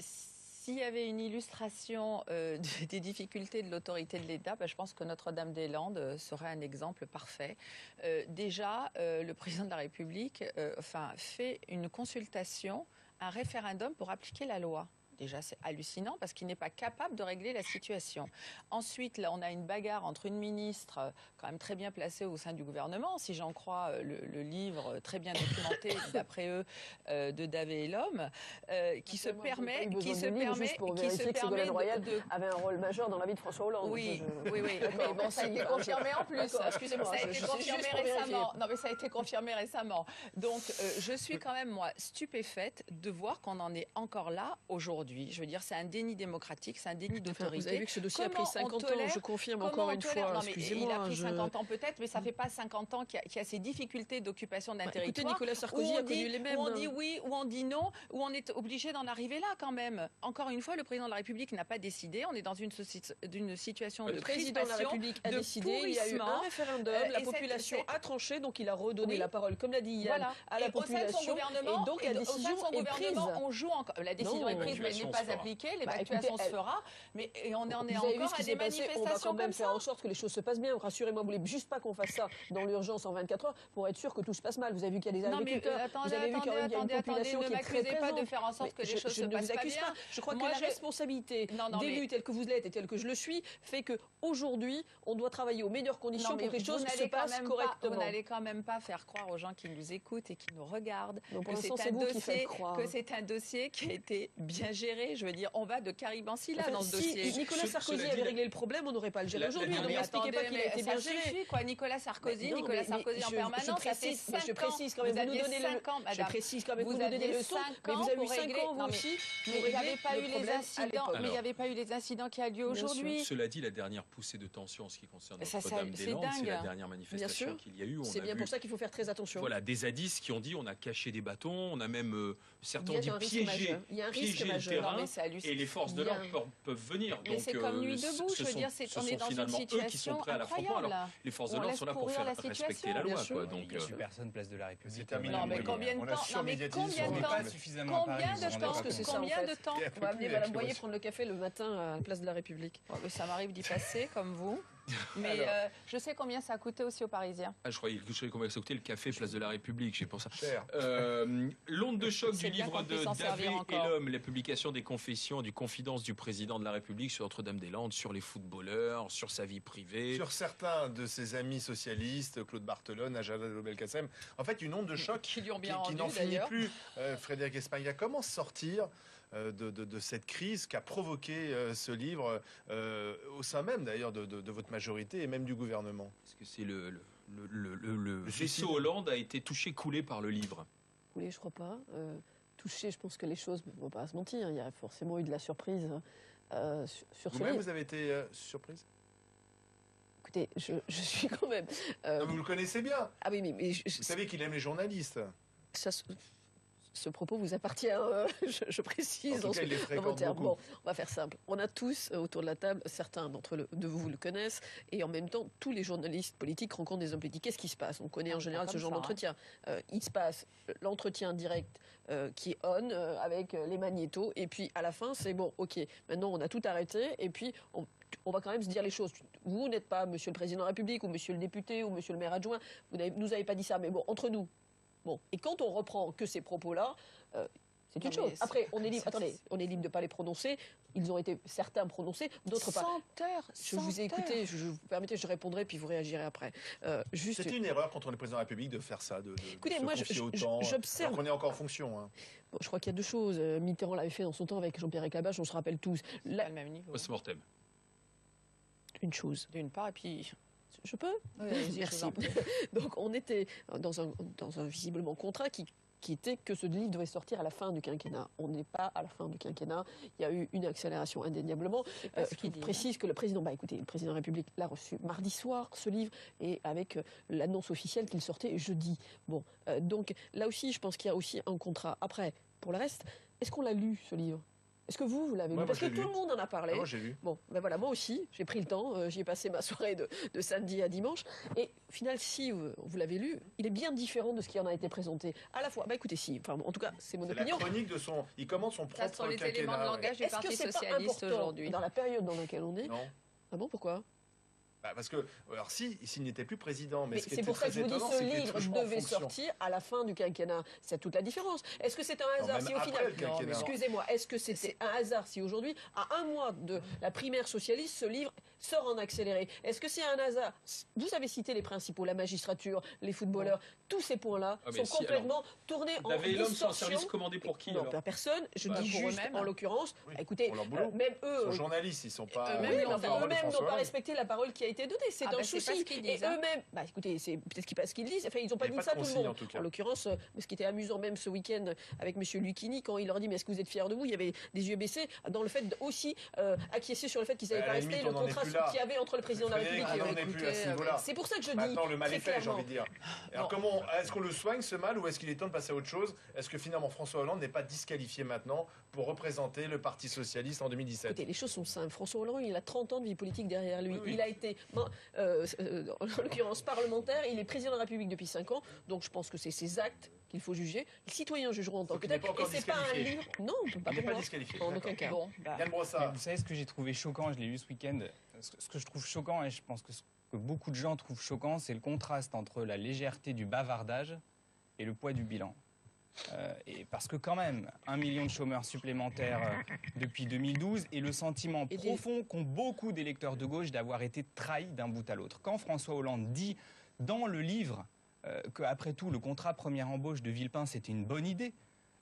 S'il y avait une illustration des difficultés de l'autorité de l'État, je pense que Notre-Dame-des-Landes serait un exemple parfait. Déjà, le président de la République fait une consultation, un référendum pour appliquer la loi. Déjà, c'est hallucinant parce qu'il n'est pas capable de régler la situation. Ensuite, là, on a une bagarre entre une ministre quand même très bien placée au sein du gouvernement, si j'en crois le livre très bien documenté, d'après eux, de Davé et l'homme, qui se permet de... Ségolène Royal avait un rôle majeur dans la vie de François Hollande. Oui, mais bon, ça a été confirmé en plus. Excusez-moi, ça a été confirmé récemment. Non, mais ça a été confirmé récemment. Donc, je suis quand même, moi, stupéfaite de voir qu'on en est encore là aujourd'hui. Je veux dire, c'est un déni démocratique, c'est un déni d'autorité. Vous avez vu que ce dossier a pris 50 ans, je confirme encore une fois. Non, mais il a pris 50 ans peut-être, mais ça ne fait pas 50 ans qu'il y a ces difficultés d'occupation d'un territoire. Écoutez, Nicolas Sarkozy a connu les mêmes. Où on dit oui, où on dit non, où on est obligé d'en arriver là quand même. Encore une fois, le président de la République n'a pas décidé. On est dans une situation de crispation. Le président de la République a décidé, il y a eu un référendum, la population a tranché, donc il a redonné la parole, comme l'a dit Yann, à la population. Et donc la décision est prise. On joue encore. La décision est prise, mais elle n'est pas appliquée. L'évacuation se fera, mais on en est encore à des manifestations. On va quand même faire en sorte que les choses se passent bien. Rassurez-moi, vous voulez juste pas qu'on fasse ça dans l'urgence en 24 heures pour être sûr que tout se passe mal. Vous avez vu qu'il y a des agriculteurs, vous avez vu qu'il y a une population qui est très présente. Ne m'accusez pas de faire en sorte que les choses se passent pas bien. Je crois que la responsabilité d'élu tel que vous l'êtes et tel que je le suis fait que aujourd'hui, on doit travailler aux meilleures conditions pour que les choses se passent correctement. Vous n'allez quand même pas faire croire aux gens qui nous écoutent et qui nous regardent que c'est un dossier qui a été bien géré. Je veux dire, on va de Caribansi là dans ce dossier. Si Nicolas Sarkozy avait réglé le problème, on n'aurait pas le géré aujourd'hui. Donc n'expliquez pas qu'il a été bien géré. Suffit, quoi. Nicolas Sarkozy en permanence. Je précise quand même, vous nous donnez le 5 ans. Je précise quand même, vous nous donnez le 5 ans. Mais vous avez eu 5 ans, vous aussi. Mais il n'y avait pas eu les incidents. Mais il n'y avait pas eu les incidents qui a lieu aujourd'hui. Cela dit, la dernière poussée de tension en ce qui concerne Notre-Dame-des-Landes, c'est la dernière manifestation qu'il y a eu. C'est bien pour ça qu'il faut faire très attention. Voilà, des zadistes qui ont dit on a caché des bâtons, on a même certains ont dit piégé le terrain, et les forces de l'ordre peuvent venir. Mais c'est comme Nuit debout, je veux dire, on est dans une situation incroyable. Alors, les forces de l'ordre sont là pour faire respecter la loi. Donc, personne place de la République. C'est terminé. Non, mais combien de temps Combien de temps On va amener Madame Boyer prendre le café le matin à la place de la République. Ça m'arrive d'y passer, comme vous. Mais je sais combien ça a coûté aussi aux Parisiens. Je croyais que je savais combien ça coûtait le café place de la République, j'ai pensé. Cher. L'onde de choc du livre de Davé et l'homme, l'homme, la publication des confessions, du confidence du président de la République sur Notre-Dame-des-Landes, sur les footballeurs, sur sa vie privée. Sur certains de ses amis socialistes, Claude Barthelone, Najat Vallaud-Belkacem. En fait, une onde de choc qui n'en finit plus. Frédéric Espagna, comment sortir de cette crise qu'a provoqué ce livre au sein même d'ailleurs de votre majorité et même du gouvernement? Est-ce que c'est le vaisseau Hollande a été touché, coulé par le livre? Coulé, je crois pas. Touché, je pense que les choses ne vont pas se mentir. Il y a forcément eu de la surprise sur ce livre. Vous-même, vous avez été surprise? Écoutez, je suis quand même... vous le connaissez bien. Ah oui, mais vous savez qu'il aime les journalistes. Ce propos vous appartient, je précise. En tout cas, il les fréquente beaucoup. Bon, on va faire simple. On a tous autour de la table, certains d'entre vous le connaissent, et en même temps, tous les journalistes politiques rencontrent des hommes politiques. Qu'est-ce qui se passe? On connaît en général ce genre d'entretien. Il se passe l'entretien direct qui est on, avec les magnétos, et puis à la fin, c'est bon, ok, maintenant on a tout arrêté, et puis on va quand même se dire les choses. Vous n'êtes pas monsieur le président de la République, ou monsieur le député, ou monsieur le maire adjoint, vous nous avez pas dit ça, mais bon, entre nous. Bon, et quand on reprend que ces propos-là, C'est Non, une chose. mais Après, on est libre. c'est- Attendez, on est libre de pas les prononcer. Ils ont été certains prononcés, d'autres pas. 100 heures. Je vous ai écouté. Je vous permettez, je répondrai puis vous réagirez après. Juste. C'était une erreur quand on est président de la République de faire ça, de Écoutez, se moi, confier autant, j'observe. alors qu'on est encore en fonction. Hein. Bon, je crois qu'il y a deux choses. Mitterrand l'avait fait dans son temps avec Jean-Pierre Elkabbach, on se rappelle tous. Pas Là, le même niveau. Post-mortem. une chose. D'une part, et puis. Je peux Oui, allez-y, je vous Merci. en prie. Donc on était dans un visiblement contrat qui était que ce livre devait sortir à la fin du quinquennat. On n'est pas à la fin du quinquennat. Il y a eu une accélération indéniablement. C'est pas ce Je qu'il dit, précise que le président, écoutez, le président de la République l'a reçu mardi soir, ce livre, et avec l'annonce officielle qu'il sortait jeudi. Bon, donc là aussi, je pense qu'il y a aussi un contrat. Après, pour le reste, est-ce qu'on l'a lu, ce livre? Est-ce que vous l'avez lu? Moi, Parce je que l'ai tout lu. le monde en a parlé. Ah, moi, j'ai lu. Bon, ben voilà, moi aussi, j'ai pris le temps, j'y ai passé ma soirée de samedi à dimanche, et au final, si vous l'avez lu, il est bien différent de ce qui en a été présenté. À la fois, écoutez, si, enfin, en tout cas, c'est mon C'est la opinion. chronique de son. Il commande son Ça, propre sont les éléments de quinquennat. langage du Est-ce que Parti c'est pas socialiste important aujourd'hui. dans la période dans laquelle on est? Non. Ah bon, pourquoi? Bah, parce que, alors s'il n'était plus président, mais Mais ce qui c'est était pour ça très que je vous dis, étonnant, ce c'est qu'il est livre toujours en devait fonction. sortir à la fin du quinquennat. C'est toute la différence. Est-ce que c'est un Non, hasard même si au après final, le quinquennat. excusez-moi, est-ce que c'était un hasard si aujourd'hui, à un mois de la primaire socialiste, ce livre sort en accéléré? Est-ce que c'est un hasard? Vous avez cité les principaux, la magistrature, les footballeurs, tous ces points-là Ah, mais sont si, complètement tournés en David L'homme sans distorsion. service commandé pour qui Non, alors pas personne. Je Bah, dis pour juste, eux-mêmes. en l'occurrence, Oui, écoutez, pour leur boulot. même Ils eux, sont journalistes, ils sont pas. eux-mêmes oui, mais l'ont enfin, dit. eux-mêmes n'ont pas respecté la parole qui a été donnée. C'est Ah, un bah, c'est souci. pas ce qu'ils disent, Et hein. eux-mêmes, écoutez, c'est peut-être pas ce qu'ils disent. Enfin, ils n'ont pas Il y dit a ça pas de tout le consigne, monde. en tout cas. L'occurrence, ce qui était amusant même ce week-end avec M. Lucchini, quand il leur dit mais est-ce que vous êtes fiers de vous? Il y avait des yeux baissés dans le fait aussi acquiescer sur le fait qu'ils n'avaient À pas la respecté limite, le on en est contrat plus là. qu'il y avait entre le président de la Frédéric, République et on eux. n'en est plus à ce niveau-là. C'est pour ça que je dis Maintenant, le mal très est fait, j'ai clairement. envie de dire. Alors, est-ce qu'on le soigne, ce mal, ou est-ce qu'il est temps de passer à autre chose? Est-ce que finalement François Hollande n'est pas disqualifié maintenant pour représenter le Parti Socialiste en 2017? Écoutez, les choses sont simples. François Hollande, il a 30 ans de vie politique derrière lui. Oui, oui. Il a été, en l'occurrence, parlementaire. Il est président de la République depuis 5 ans. Donc, je pense que c'est ses actes qu'il faut juger. Les citoyens jugeront en tant Donc, que il n'est tel. pas encore Et c'est pas un disqualifié. livre. Non, pas Il n'est pour pas moi. disqualifié. En D'accord. aucun cas. Bon, bah, Yann Mais Brossard. vous savez ce que j'ai trouvé choquant, je l'ai lu ce week-end. Ce que je trouve choquant, et je pense que ce que beaucoup de gens trouvent choquant, c'est le contraste entre la légèreté du bavardage et le poids du bilan. Et parce que quand même, 1 million de chômeurs supplémentaires depuis 2012 et le sentiment Et des- profond qu'ont beaucoup d'électeurs de gauche d'avoir été trahis d'un bout à l'autre. Quand François Hollande dit dans le livre qu'après tout, le contrat première embauche de Villepin, c'était une bonne idée,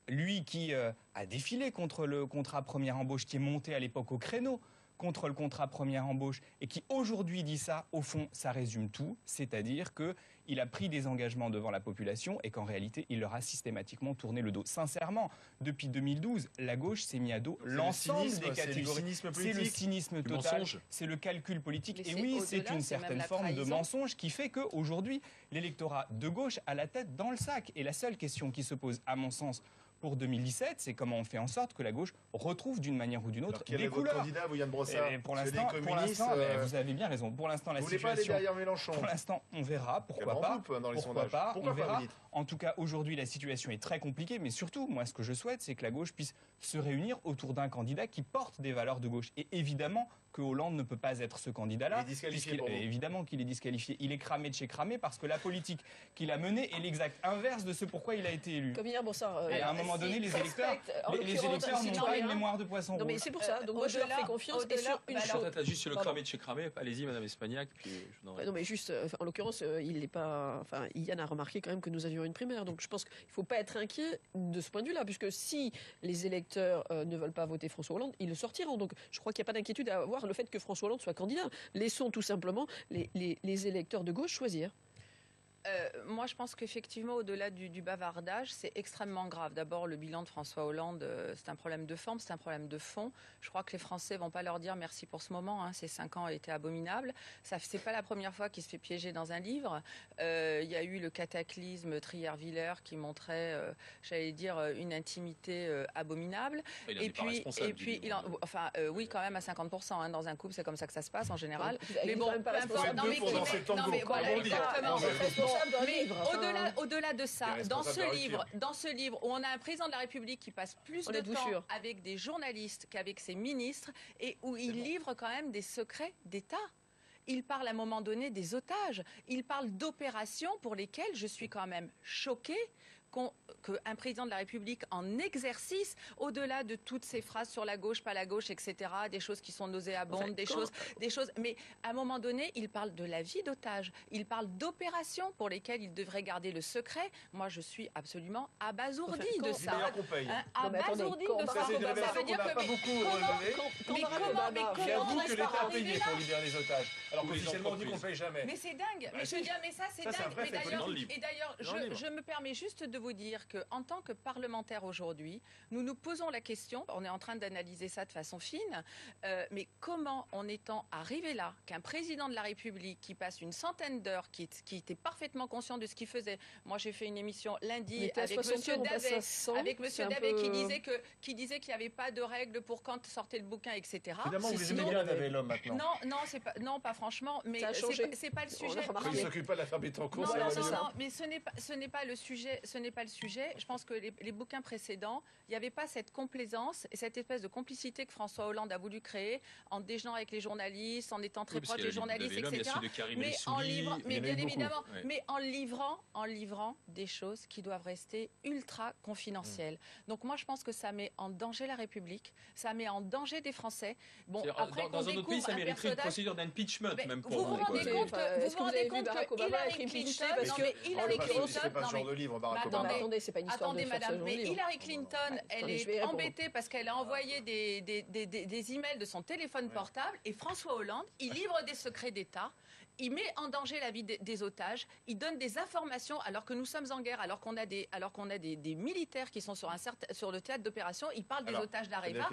lui qui a défilé contre le contrat première embauche, qui est monté à l'époque au créneau contre le contrat première embauche et qui aujourd'hui dit ça, au fond, ça résume tout, c'est-à-dire qu'il a pris des engagements devant la population et qu'en réalité, il leur a systématiquement tourné le dos. Sincèrement, depuis 2012, la gauche s'est mis à dos C'est le l'ensemble cynisme, des c'est du catégories. cynisme C'est le politique. cynisme Du total, mensonge. c'est le calcul politique. Mais Et c'est oui, c'est au-delà, une c'est même certaine la forme de trahison. mensonge qui fait qu'aujourd'hui, l'électorat de gauche a la tête dans le sac. Et la seule question qui se pose, à mon sens, pour 2017, c'est comment on fait en sorte que la gauche retrouve d'une manière ou d'une autre Alors, quel des est votre couleurs. candidat, vous, Yann Brossard? Et pour Parce que l'instant, les communistes, vous avez bien raison. Pour l'instant, la vous voulez pas aller situation. derrière Mélenchon? Pour l'instant, on verra. Pourquoi vent pas poupe, dans les Pourquoi sondages. pas Pourquoi On pas, verra. vous dites? En tout cas, aujourd'hui, la situation est très compliquée. Mais surtout, moi, ce que je souhaite, c'est que la gauche puisse se réunir autour d'un candidat qui porte des valeurs de gauche. Et évidemment que Hollande ne peut pas être ce candidat-là. Il est disqualifié pour vous. Évidemment qu'il est disqualifié. Il est cramé de chez cramé parce que la politique qu'il a menée est l'exact inverse de ce pourquoi il a été élu. Comme hier, bon, ça. Et à un moment donné, les électeurs, les électeurs n'ont pas une mémoire de poisson Non, mais rouge. c'est pour ça. Donc, moi, je leur fais confiance. Et sur une bah, chose. Attends, juste sur le Pardon. cramé de chez cramé, allez-y, Madame Espagnac, puis je vous donnerai. Non, mais juste, en l'occurrence, il n'est pas. Enfin, Yann a remarqué quand même que nous avions une primaire. Donc, je pense qu'il ne faut pas être inquiet de ce point de vue-là, puisque si les électeurs ne veulent pas voter François Hollande, ils le sortiront. Donc, je crois qu'il n'y a pas d'inquiétude à avoir le fait que François Hollande soit candidat. Laissons tout simplement les électeurs de gauche choisir. Moi, je pense qu'effectivement, au-delà du bavardage, c'est extrêmement grave. D'abord, le bilan de François Hollande, c'est un problème de forme, c'est un problème de fond. Je crois que les Français vont pas leur dire merci pour ce moment. Ces 5 ans étaient abominables. C'est pas la première fois qu'il se fait piéger dans un livre. Il y a eu le cataclysme Trier-Villers qui montrait, j'allais dire, une intimité abominable. Il en est pas responsable du livre. Oui, quand même à 50%. Dans un couple, c'est comme ça que ça se passe en général. Il est Mais quand bon, même pas peu importe. responsable. Non, mais Deux pendant qui- septembre, non, mais quoi, voilà, on dit. exactement. Il est responsable d'un Mais livre. Enfin, au-delà de ça, Il est dans responsable ce livre où on a un président de la République qui passe plus En de êtes-vous temps sûr avec des journalistes qu'avec ses ministres et où il livre quand même des secrets d'État. Il parle à un moment donné des otages. Il parle d'opérations pour lesquelles je suis quand même choquée qu'un président de la République en exercice, au-delà de toutes ces phrases sur la gauche, pas la gauche, etc., des choses qui sont nauséabondes, des choses. Mais à un moment donné, il parle de la vie d'otage. Il parle d'opérations pour lesquelles il devrait garder le secret. Moi, je suis absolument abasourdie de ça. qu'on paye. Abasourdie de ça. C'est une révélation qu'on n'a pas beaucoup relevée. J'avoue que l'État a payé pour libérer les otages. Alors qu'officiellement, on dit qu'on ne paye jamais. Mais c'est dingue. Mais je veux dire, mais ça, c'est Ça, c'est un dingue. vrai fait Et d'ailleurs, je me permets juste de vous dire qu'en tant que parlementaire aujourd'hui, nous nous posons la question, on est en train d'analyser ça de façon fine, mais comment, en étant arrivé là, qu'un président de la République qui passe une centaine d'heures, qui était parfaitement conscient de ce qu'il faisait. Moi, j'ai fait une émission lundi avec Monsieur Davet, qui disait qu'il n'y avait pas de règles pour quand sortait le bouquin, etc. Finalement, vous les aimez bien, Davet, l'homme, maintenant. Non, pas franchement, mais c'est pas le sujet. Il ne s'occupe pas de l'affaire Bettencourt. Non, mais ce n'est pas le sujet. Je pense que les bouquins précédents, il n'y avait pas cette complaisance et cette espèce de complicité que François Hollande a voulu créer en déjeunant avec les journalistes, en étant très proche des journalistes, etc. Mais bien évidemment, mais en livrant des choses qui doivent rester ultra confidentielles. Donc moi, je pense que ça met en danger la République, ça met en danger des Français. Bon, après, dans un autre pays, ça mériterait une procédure d'impeachment, même pour vous. Vous vous rendez compte que Hillary Clinton, c'est pas ce genre de livre, Barack Obama. Attendez, c'est pas une histoire de faire ce genre de livre. Hillary Clinton, elle est embêtée parce qu'elle a envoyé des emails de son téléphone portable et François Hollande, il livre des secrets d'État. Il met en danger la vie des otages. Il donne des informations alors que nous sommes en guerre, alors qu'on a des militaires qui sont sur le théâtre d'opération. Il parle des otages d'Areva.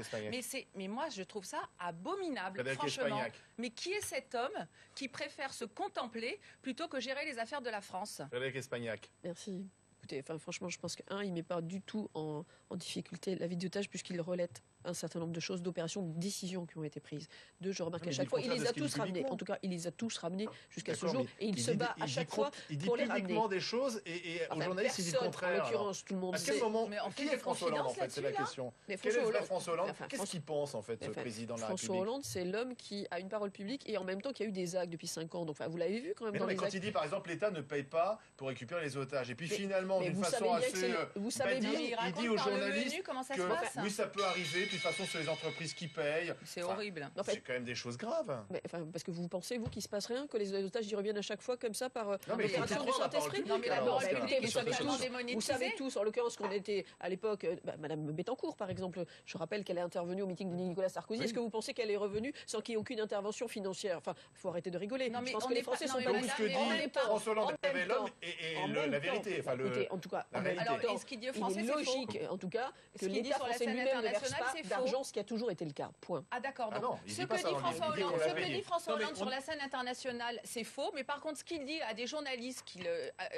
Mais moi, je trouve ça abominable, franchement. Mais qui est cet homme qui préfère se contempler plutôt que gérer les affaires de la France? Frédéric Espagnac. Merci. Écoutez, franchement, je pense il met pas du tout en difficulté la vie d'otage puisqu'il relate un certain nombre de choses, d'opérations, de décisions qui ont été prises. Je remarque à chaque fois, il les a tous ramenés. En tout cas, il les a tous ramenés jusqu'à ce jour et il se bat à chaque fois pour les ramener. Il dit publiquement des choses et aux journalistes, il dit le contraire. En l'occurrence, tout le monde sait. À quel moment qui est François Hollande, en fait, c'est la question. Quel est le vrai François Hollande? Qu'est-ce qu'il pense, en fait, ce président de la République? François Hollande, c'est l'homme qui a une parole publique et en même temps qui a eu des actes depuis 5 ans. Donc, vous l'avez vu quand même dans les actes. Quand il dit, par exemple, l'État ne paye pas pour récupérer les otages. Et puis finalement, d'une façon assez badique, il dit aux journalistes que oui, ça peut arriver. Puis de toute façon, sur les entreprises qui payent. C'est horrible. C'est quand même des choses graves. Parce que vous pensez, vous, qu'il se passe rien, que les otages y reviennent à chaque fois comme ça par opération du Saint-Esprit? Non, mais la parole publique est vous savez tous, en l'occurrence, qu'on était à l'époque, Madame Bettencourt, par exemple, je rappelle qu'elle est intervenue au meeting de Nicolas Sarkozy. Est-ce que vous pensez qu'elle est revenue sans qu'il y ait aucune intervention financière? Enfin, il faut arrêter de rigoler. Je pense que les Français sont pas ce que dit François Hollande avait l'homme et la vérité. En tout cas, alors, ce qu'il dit aux Français, il est logique, en tout cas, que l'État français lui-même ne verse pas d'argent, ce qui a toujours été le cas. Point. Ah d'accord. Ce que dit François Hollande sur la scène internationale, c'est faux. Mais par contre, ce qu'il dit à des journalistes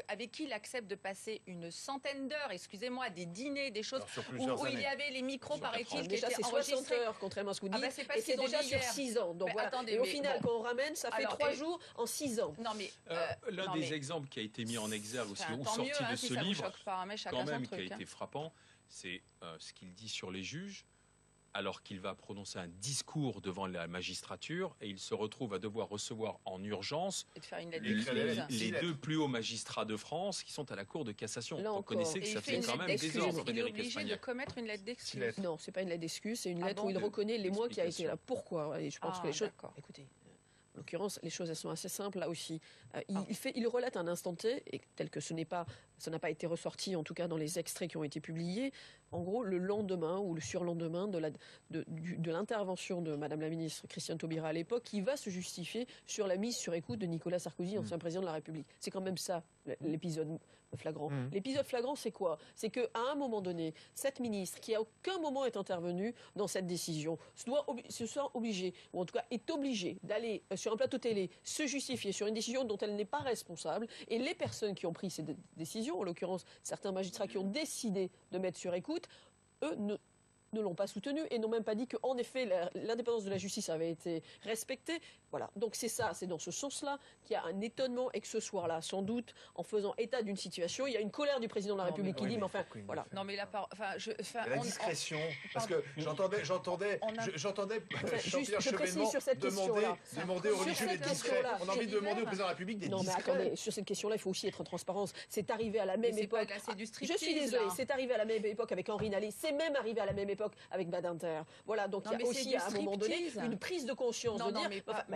avec qui il accepte de passer une centaine d'heures, excusez-moi, des dîners, des choses où il y avait les micros, paraît-il, qui étaient enregistrés. C'est 60 heures, contrairement à ce que vous dites. Et c'est déjà sur 6 ans. Donc voilà. Et au final, quand on ramène, ça fait 3 jours en 6 ans. L'un des exemples qui a été mis en exergue aussi, ou sorti de ce livre, quand même, qui a été frappant, c'est ce qu'il dit sur les juges. Alors qu'il va prononcer un discours devant la magistrature et il se retrouve à devoir recevoir en urgence les 2 plus hauts magistrats de France qui sont à la Cour de cassation. Vous connaissez que ça fait quand même des ordres, Frédéric Espagnac. Il est obligé de commettre une lettre d'excuse. Non, c'est pas une lettre d'excuse, c'est une lettre où il reconnaît les mois qui a été là. Pourquoi? Et je pense que les choses... Écoutez, en l'occurrence, les choses elles sont assez simples là aussi. Il relate un instant T, et tel que ça n'a pas été ressorti, en tout cas dans les extraits qui ont été publiés. En gros, le lendemain ou le surlendemain de l'intervention de Madame la ministre Christiane Taubira à l'époque, qui va se justifier sur la mise sur écoute de Nicolas Sarkozy, ancien président de la République. C'est quand même ça, l'épisode flagrant. L'épisode flagrant, c'est quoi? C'est qu'à un moment donné, cette ministre, qui à aucun moment est intervenue dans cette décision, se sent obligée, ou en tout cas est obligée d'aller sur un plateau télé, se justifier sur une décision dont elle n'est pas responsable, et les personnes qui ont pris ces décisions, en l'occurrence certains magistrats qui ont décidé de mettre sur écoute, eux ne l'ont pas soutenu et n'ont même pas dit qu'en effet, l'indépendance de la justice avait été respectée. Voilà, donc c'est ça, c'est dans ce sens-là qu'il y a un étonnement et que ce soir-là, sans doute, en faisant état d'une situation, il y a une colère du président de la République qui dit, mais enfin, voilà. Non, mais la discrétion, parce que j'entendais Jean-Pierre Chevènement demander aux religieux d'être discrets. On a envie de demander au président de la République d'être discret. Non, mais attendez, sur cette question-là, il faut aussi être en transparence. C'est arrivé à la même époque. Je suis désolée, c'est arrivé à la même époque avec Henri Nallet, c'est même arrivé à la même époque avec Badinter. Voilà, donc il y a aussi à un moment donné une prise de conscience de dire,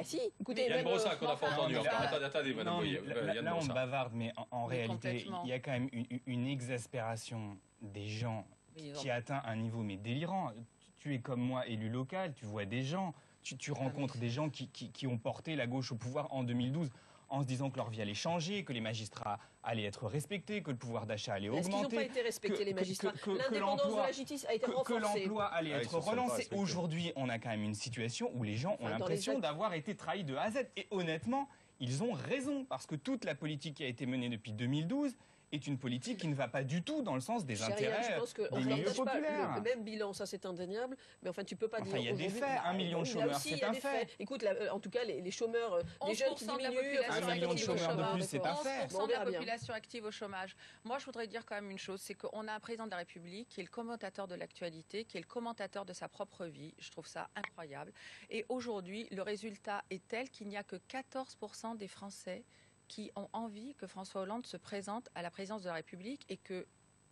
si, écoutez, Yann Brossat qu'on n'a pas entendu. Attendez, madame Boyer. Là, on bavarde, mais en réalité, il y a quand même une exaspération des gens qui atteint un niveau mais délirant. Tu es comme moi élu local, tu vois des gens, tu rencontres des gens qui ont porté la gauche au pouvoir en 2012 en se disant que leur vie allait changer, que les magistrats allaient être respectés, que le pouvoir d'achat allait augmenter. Est-ce qu'ils n'ont pas été respectés, les magistrats? L'indépendance de la justice a été renforcée. Que l'emploi allait être relancé. Aujourd'hui, on a quand même une situation où les gens ont l'impression d'avoir été trahis de A à Z. Et honnêtement, ils ont raison, parce que toute la politique qui a été menée depuis 2012 est une politique qui ne va pas du tout dans le sens des intérêts des milieux populaires. Le même bilan, ça c'est indéniable, mais enfin tu peux pas dire. Il y a des faits, 1 million de chômeurs, c'est un fait. Écoute, en tout cas, les chômeurs, les jeunes qui diminuent, 1 million de chômeurs de plus, c'est un fait. 11% de la population active au chômage. Moi, je voudrais dire quand même une chose, c'est qu'on a un président de la République qui est le commentateur de l'actualité, qui est le commentateur de sa propre vie. Je trouve ça incroyable. Et aujourd'hui, le résultat est tel qu'il n'y a que 14% des Français qui ont envie que François Hollande se présente à la présidence de la République et que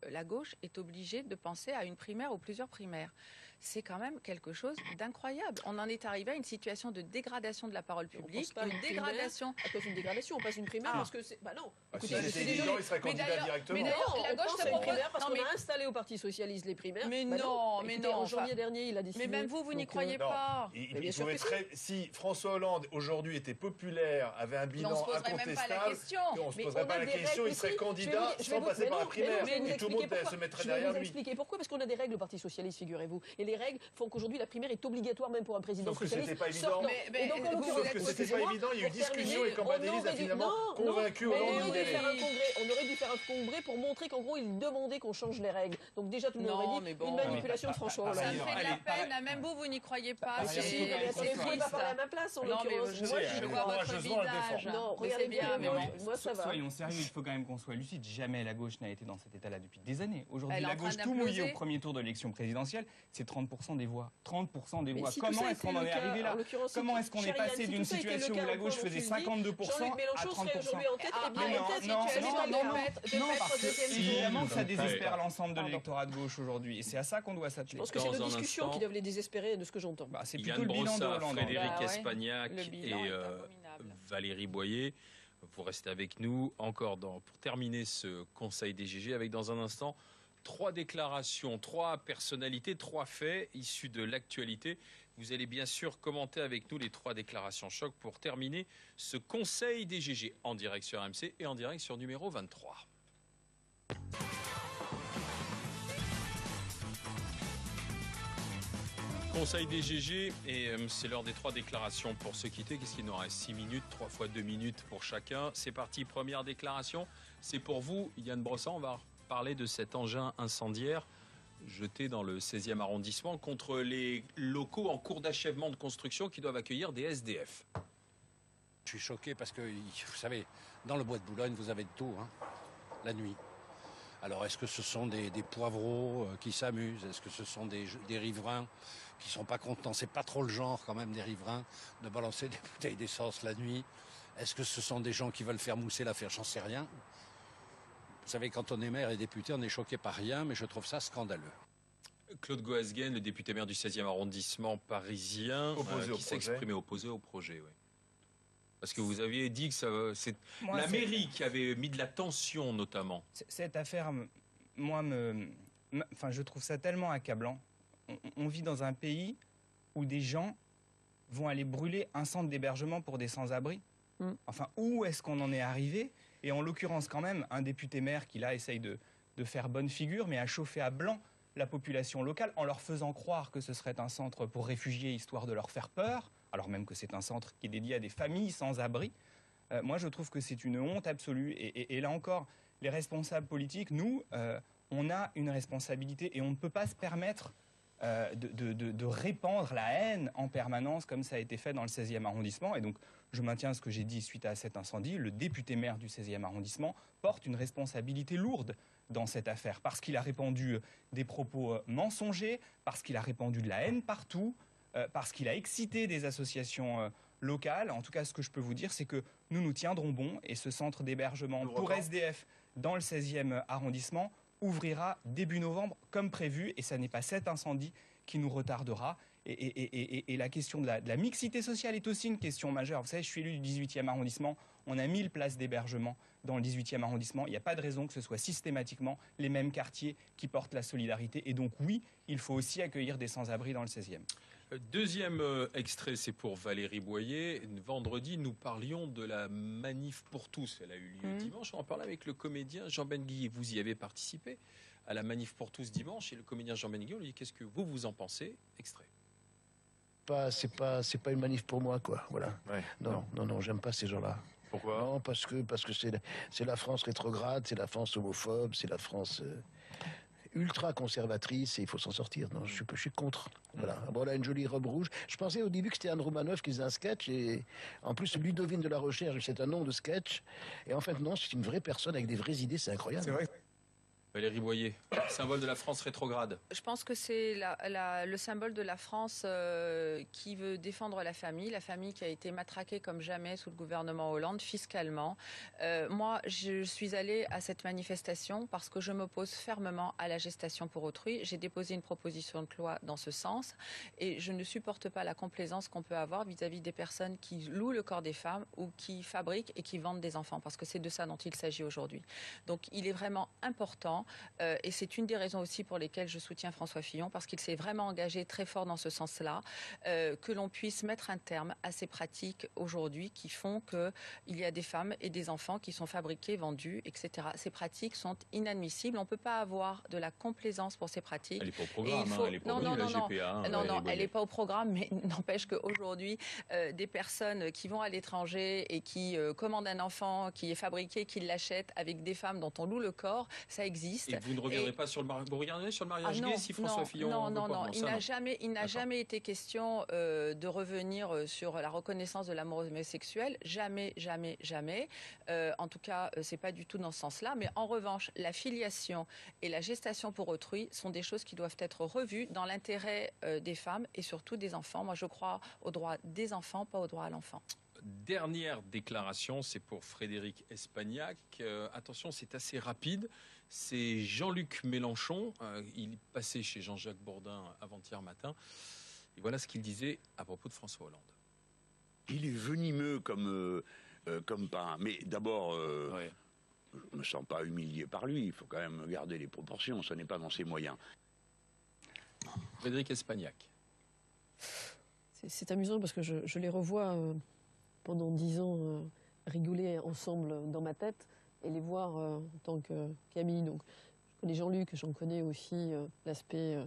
la gauche est obligée de penser à une primaire ou plusieurs primaires. C'est quand même quelque chose d'incroyable. On en est arrivé à une situation de dégradation de la parole publique, une dégradation. À cause d'une dégradation, on passe une primaire parce que c'est. Bah non. Écoutez, si c'était évident, il serait candidat directement. Mais d'ailleurs, la gauche se propose parce qu'on a installé au Parti socialiste les primaires. Mais non, mais non. En janvier dernier, il a décidé. Mais même vous n'y croyez pas. Si François Hollande aujourd'hui était populaire, avait un bilan incontestable, on ne se poserait pas la question, il serait candidat sans passer par la primaire. Et tout le monde se mettrait derrière lui. Je vais vous expliquer pourquoi. Parce qu'on a des règles au Parti socialiste, figurez-vous. Et les règles font qu'aujourd'hui la primaire est obligatoire même pour un président socialiste. Sauf que c'était pas évident. Sauf que c'était pas évident. Il y a eu discussion et Cambadélis a finalement convaincu Hollande d'y aller. On aurait dû faire un congrès pour montrer qu'en gros il demandait qu'on change les règles. Donc déjà tout le monde aurait dit une manipulation de François Hollande. Ça me fait de la peine. Même vous n'y croyez pas. Vous ne pouvez pas parler à ma place en l'occurrence. Moi je vois votre visage. Non, regardez bien. Moi ça va. Soyons sérieux, il faut quand même qu'on soit lucide. Jamais la gauche n'a été dans cet état-là depuis des années. Aujourd'hui, la gauche tout mouillée au premier tour de l'élection présidentielle, c'est 30% des voix. 30% des voix. Comment est-ce qu'on en est arrivé là? Comment est-ce qu'on est passé d'une situation où la gauche faisait 52% à 30%? Non, parce que évidemment ça désespère l'ensemble de l'électorat de gauche aujourd'hui. Et c'est à ça qu'on doit s'atteler. Je pense que c'est nos discussions qui doivent les désespérer de ce que j'entends. C'est plutôt le bilan de Hollande. Frédéric Espagnac et Valérie Boyer. Vous restez avec nous encore pour terminer ce Conseil des GG avec dans un instant 3 déclarations, 3 personnalités, 3 faits issus de l'actualité. Vous allez bien sûr commenter avec nous les 3 déclarations choc pour terminer ce Conseil des GG en direct sur RMC et en direct sur numéro 23. Conseil des GG, et c'est l'heure des 3 déclarations pour se quitter. Qu'est-ce qu'il nous reste? 6 minutes, 3 fois 2 minutes pour chacun. C'est parti, première déclaration. C'est pour vous, Yann Brossat. On va parler de cet engin incendiaire jeté dans le 16e arrondissement contre les locaux en cours d'achèvement de construction qui doivent accueillir des SDF. Je suis choqué parce que, vous savez, dans le bois de Boulogne, vous avez de tout, la nuit. Alors, est-ce que ce sont des poivreaux qui s'amusent? Est-ce que ce sont des riverains qui sont pas contents? C'est pas trop le genre, quand même, des riverains, de balancer des bouteilles d'essence la nuit. Est-ce que ce sont des gens qui veulent faire mousser l'affaire? J'en sais rien. Vous savez, quand on est maire et député, on n'est choqué par rien, mais je trouve ça scandaleux. Claude Goasguen, le député maire du 16e arrondissement parisien, qui s'est exprimé opposé au projet. Oui. Parce que vous aviez dit que c'est la mairie qui avait mis de la tension, notamment. Cette affaire, je trouve ça tellement accablant. On vit dans un pays où des gens vont aller brûler un centre d'hébergement pour des sans-abri. Enfin, où est-ce qu'on en est arrivé? Et en l'occurrence, quand même, un député maire qui, là, essaye de faire bonne figure, mais a chauffé à blanc la population locale en leur faisant croire que ce serait un centre pour réfugiés, histoire de leur faire peur, alors même que c'est un centre qui est dédié à des familles sans abri. Moi, je trouve que c'est une honte absolue. Et là encore, les responsables politiques, nous, on a une responsabilité et on ne peut pas se permettre de répandre la haine en permanence, comme ça a été fait dans le 16e arrondissement. Et donc, je maintiens ce que j'ai dit suite à cet incendie. Le député maire du 16e arrondissement porte une responsabilité lourde dans cette affaire, parce qu'il a répandu des propos mensongers, parce qu'il a répandu de la haine partout, parce qu'il a excité des associations locales. En tout cas, ce que je peux vous dire, c'est que nous tiendrons bon, et ce centre d'hébergement pour SDF dans le 16e arrondissement ouvrira début novembre comme prévu, et ça n'est pas cet incendie qui nous retardera. Et la question de la mixité sociale est aussi une question majeure. Vous savez, je suis élu du 18e arrondissement, on a 1000 places d'hébergement dans le 18e arrondissement. Il n'y a pas de raison que ce soit systématiquement les mêmes quartiers qui portent la solidarité. Et donc oui, il faut aussi accueillir des sans-abri dans le 16e. Deuxième extrait, c'est pour Valérie Boyer. Vendredi, nous parlions de la manif pour tous. Elle a eu lieu dimanche. On en parlait avec le comédien Jean Benguigui. Vous y avez participé à la manif pour tous dimanche. Et le comédien Jean Benguigui, on lui dit qu'est-ce que vous en pensez? Extrait. C'est pas une manif pour moi, quoi. Voilà. Ouais, Non, j'aime pas ces gens-là. Pourquoi? Non, parce que c'est la France rétrograde, c'est la France homophobe, c'est la France ultra conservatrice, et il faut s'en sortir. Non, je suis contre. Voilà. Bon, là, une jolie robe rouge. Je pensais au début que c'était Anne Romanoff qui faisait un sketch, et en plus, Ludovine de la Recherche, c'est un nom de sketch. Et en fait, non, c'est une vraie personne avec des vraies idées, c'est incroyable. C'est vrai. Valérie Boyer, symbole de la France rétrograde. Je pense que c'est le symbole de la France qui veut défendre la famille qui a été matraquée comme jamais sous le gouvernement Hollande fiscalement. Moi, je suis allée à cette manifestation parce que je m'oppose fermement à la gestation pour autrui. J'ai déposé une proposition de loi dans ce sens et je ne supporte pas la complaisance qu'on peut avoir vis-à-vis des personnes qui louent le corps des femmes ou qui fabriquent et qui vendent des enfants, parce que c'est de ça dont il s'agit aujourd'hui. Donc il est vraiment important. Et c'est une des raisons aussi pour lesquelles je soutiens François Fillon, parce qu'il s'est vraiment engagé très fort dans ce sens-là, que l'on puisse mettre un terme à ces pratiques aujourd'hui qui font qu'il y a des femmes et des enfants qui sont fabriqués, vendus, etc. Ces pratiques sont inadmissibles. On ne peut pas avoir de la complaisance pour ces pratiques. Elle n'est pas au programme, elle n'est pas venue, la GPA. Non, elle n'est pas au programme, mais n'empêche qu'aujourd'hui, des personnes qui vont à l'étranger et qui commandent un enfant qui est fabriqué, qui l'achètent avec des femmes dont on loue le corps, ça existe. Et vous ne reviendrez pas sur le mariage, vous regardez sur le mariage gay si François Fillon Non, il n'a jamais été question de revenir sur la reconnaissance de l'amour homosexuel. Jamais. En tout cas, c'est pas du tout dans ce sens-là. Mais en revanche, la filiation et la gestation pour autrui sont des choses qui doivent être revues dans l'intérêt des femmes et surtout des enfants. Moi, je crois aux droits des enfants, pas aux droits à l'enfant. Dernière déclaration, c'est pour Frédéric Espagnac. Attention, c'est assez rapide. C'est Jean-Luc Mélenchon. Il passait chez Jean-Jacques Bourdin avant-hier matin. Et voilà ce qu'il disait à propos de François Hollande. Il est venimeux comme pas. Mais d'abord, je ne me sens pas humilié par lui. Il faut quand même garder les proportions. Ce n'est pas dans ses moyens. Frédéric Espagnac. C'est amusant parce que je les revois pendant 10 ans rigoler ensemble dans ma tête et les voir en tant qu'amis. Donc, je connais Jean-Luc, j'en connais aussi l'aspect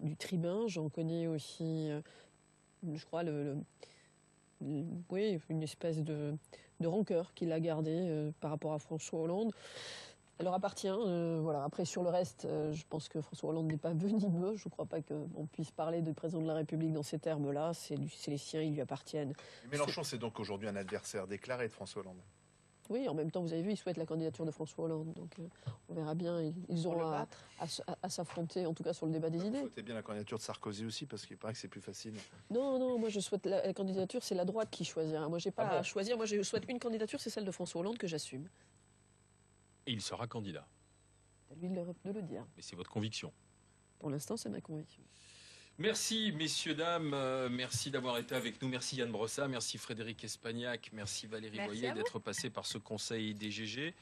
du tribun, j'en connais aussi, je crois, oui, une espèce de rancœur qu'il a gardé par rapport à François Hollande. Elle leur appartient. Voilà. Après, sur le reste, je pense que François Hollande n'est pas venimeux. Je ne crois pas qu'on puisse parler de président de la République dans ces termes-là. C'est les siens, ils lui appartiennent. Mélenchon, c'est donc aujourd'hui un adversaire déclaré de François Hollande. Oui, en même temps, vous avez vu, ils souhaitent la candidature de François Hollande. Donc, on verra bien. Ils auront à s'affronter, en tout cas sur le débat des idées. Vous souhaitez bien la candidature de Sarkozy aussi, parce qu'il paraît que c'est plus facile. Non, moi je souhaite la candidature, c'est la droite qui choisira. Moi, j'ai pas à choisir. Moi, je souhaite une candidature, c'est celle de François Hollande que j'assume. Et il sera candidat. C'est à lui de le dire. Mais c'est votre conviction. Pour l'instant, c'est ma conviction. Merci, messieurs, dames. Merci d'avoir été avec nous. Merci Yann Brossat. Merci Frédéric Espagnac. Merci Valérie Boyer d'être passé par ce conseil DGG.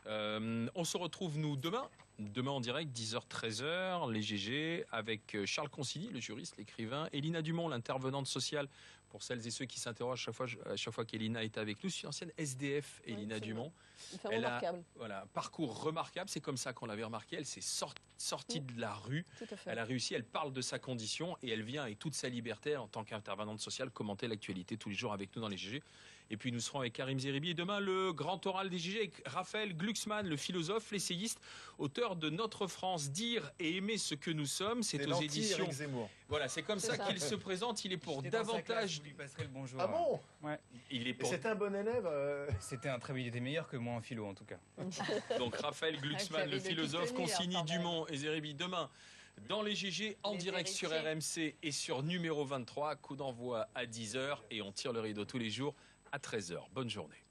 On se retrouve, nous, demain. Demain en direct, 10h-13h, les GG, avec Charles Consigny, le juriste, l'écrivain, et Lina Dumont, l'intervenante sociale pour celles et ceux qui s'interrogent à chaque fois qu'Elina est avec nous, c'est une ancienne SDF, Elina Dumont. Une femme remarquable. Voilà, un parcours remarquable, c'est comme ça qu'on l'avait remarqué. Elle s'est sortie de la rue, Tout à fait. elle a réussi, elle parle de sa condition et elle vient avec toute sa liberté en tant qu'intervenante sociale commenter l'actualité tous les jours avec nous dans les GG. Et puis nous serons avec Karim Zeribi et demain le grand oral des GG avec Raphaël Glucksmann, le philosophe, l'essayiste, auteur de Notre France, dire et aimer ce que nous sommes. C'est aux éditions. Voilà, c'est comme ça qu'il se présente. Il est pour davantage. Vous lui passerez le bonjour. Ah bon? Ouais. Il est pour. C'était un bon élève. C'était un très bon. Il était meilleur que moi en philo en tout cas. Donc Raphaël Glucksmann, le philosophe, Consigny Dumont et Zeribi demain. Dans les GG, en direct sur RMC et sur numéro 23, coup d'envoi à 10h et on tire le rideau tous les jours à 13h. Bonne journée.